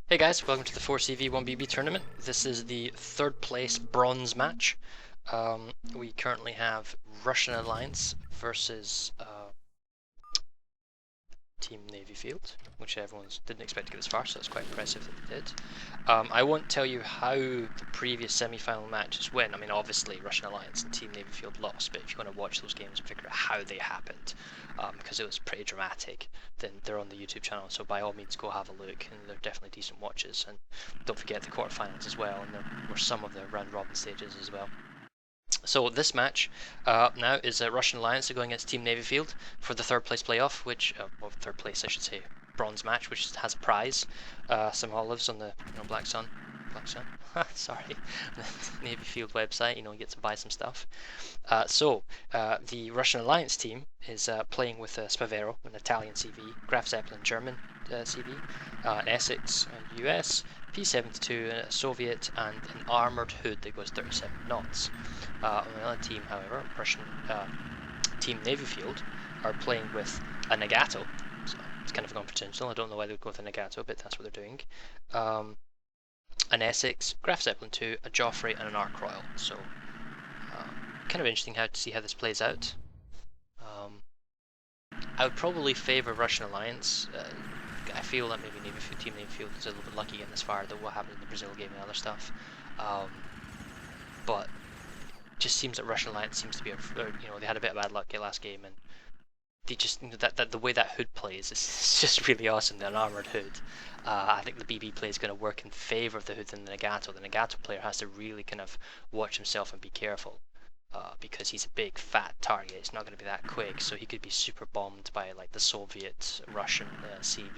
Hey guys, welcome to the 4CV1BB tournament. This is the third place bronze match. We currently have Russian Alliance versus Team Navyfield, which everyone didn't expect to get this far, so it's quite impressive that they did. I won't tell you how the previous semi-final matches went. I mean, obviously Russian Alliance and Team Navyfield lost, but if you want to watch those games and figure out how they happened, because it was pretty dramatic, then they're on the YouTube channel, so by all means go have a look, and they're definitely decent watches. And don't forget the quarterfinals as well, and there were some of the round-robin stages as well. So this match now is Russian Alliance going against Team Navyfield for the third place playoff, which, well, third place I should say, bronze match, which has a prize, some olives on the Black Sun, sorry, the Navyfield website. You get to buy some stuff. The Russian Alliance team is playing with Spavero, an Italian CV, Graf Zeppelin, German CV, an Essex, US, P-72, a Soviet, and an armoured hood that goes 37 knots. On the other team, however, Russian Team Navyfield are playing with a Nagato, so it's kind of a confidential. I don't know why they would go with a Nagato, but that's what they're doing. An Essex, Graf Zeppelin 2, a Joffrey, and an Ark Royal. So kind of interesting to see how this plays out. I would probably favour Russian Alliance. I feel that maybe Team Navyfield is a little bit lucky getting this far, though what happened in the Brazil game and other stuff. But it just seems that Russian Alliance seems to be, they had a bit of bad luck in last game, and they just, that the way that hood plays is just really awesome. An armoured hood. I think the BB play is going to work in favour of the hood than the Nagato. The Nagato player has to really kind of watch himself and be careful. Because he's a big fat target, it's not going to be that quick, so he could be super bombed by like the Soviet Russian CV,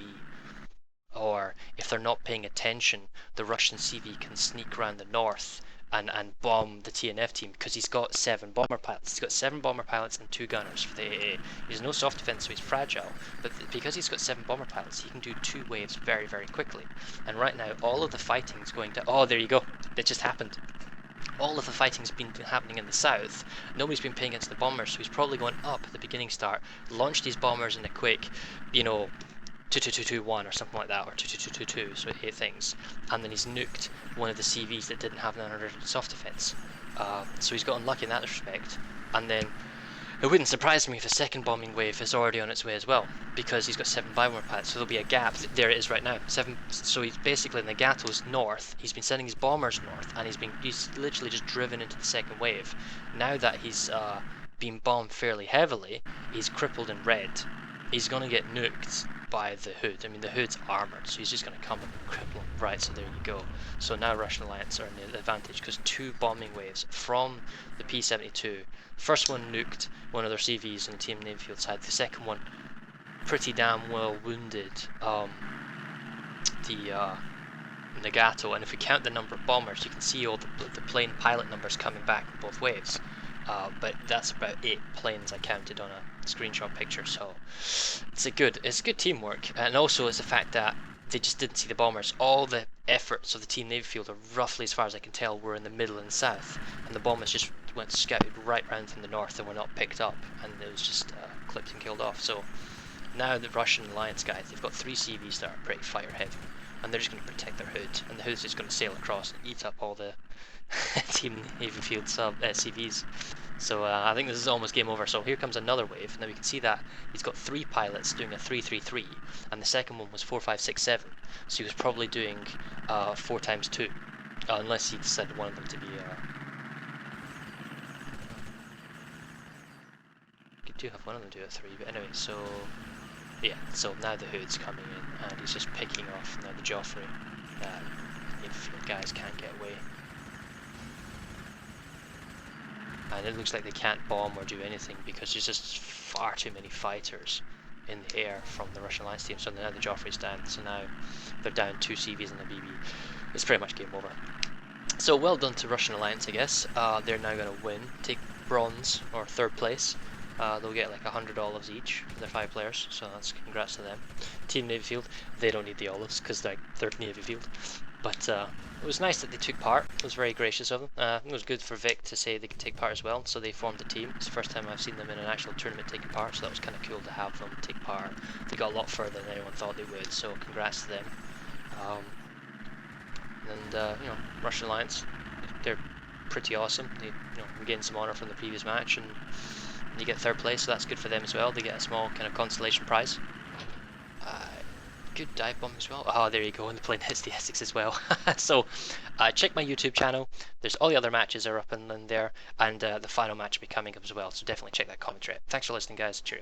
or if they're not paying attention, the Russian CV can sneak around the north and bomb the TNF team, because he's got 7 bomber pilots. He's got 7 bomber pilots and 2 gunners for the AA. He has no soft defense, so he's fragile, but because he's got 7 bomber pilots, he can do 2 waves very, very quickly. And right now, all of the fighting is going to... Oh, there you go. It just happened. All of the fighting's been happening in the south. Nobody's been paying against the bombers, so he's probably going up at the beginning start, launched these bombers in a quick, 2-2-2-2-1 or something like that, or 2-2-2-2-2, so 8 things, and then he's nuked one of the CVs that didn't have 900 soft defense. So he's got unlucky in that respect, and then it wouldn't surprise me if the second bombing wave is already on its way as well, because he's got 7 bomber pilots, so there'll be a gap. There it is right now. 7. So he's basically in Nagato's north. He's been sending his bombers north, and he's literally just driven into the second wave. Now that he's been bombed fairly heavily, he's crippled in red. He's gonna get nuked by the hood. I mean, the hood's armored, so he's just gonna come and cripple him. Right, so there you go. So now Russian Alliance are in the advantage, because 2 bombing waves from the P-72. First one nuked one of their CVs on the Team Navyfield side. The second one pretty damn well wounded the Nagato. And if we count the number of bombers, you can see all the plane pilot numbers coming back in both waves. But that's about 8 planes I counted on a screenshot picture. So it's good teamwork, and also it's the fact that they just didn't see the bombers. All the efforts of the Team Navyfield, are roughly, as far as I can tell, were in the middle and south, and the bombers just went scouted right round from the north and were not picked up, and it was just clipped and killed off. So now the Russian Alliance guys, they've got 3 CVs that are pretty fire heavy, and they're just going to protect their hood, and the hood's just going to sail across and eat up all the Team Navyfield CVs. So I think this is almost game over. So here comes another wave. Now we can see that he's got 3 pilots doing a 3-3-3, and the second one was 4-5-6-7. So he was probably doing 4 times 2, unless he decided one of them to be. You do have one of them do a 3, but anyway. So yeah. So now the hood's coming in, and he's just picking off now the Joffrey. Navyfield guys can't get away. And it looks like they can't bomb or do anything, because there's just far too many fighters in the air from the Russian Alliance team. So now the Joffrey's down, so now they're down 2 CVs in the BB. It's pretty much game over. So well done to Russian Alliance, I guess. They're now going to win, take bronze or 3rd place. They'll get like 100 olives each for their 5 players, so that's congrats to them. Team Navyfield, they don't need the olives because they're Navyfield. But it was nice that they took part. It was very gracious of them. It was good for Vic to say they could take part as well, so they formed a team. It's the first time I've seen them in an actual tournament taking part, so that was kind of cool to have them take part. They got a lot further than anyone thought they would, so congrats to them. you know, Russian Alliance, they're pretty awesome. They, you know, regain some honor from the previous match, and you get third place, so that's good for them as well. They get a small kind of consolation prize. Good dive bomb as well. Oh, there you go, and the plane hits the Essex as well. So, check my YouTube channel. There's all the other matches are up in there, and the final match will be coming up as well. So definitely check that commentary. Thanks for listening, guys. Cheers.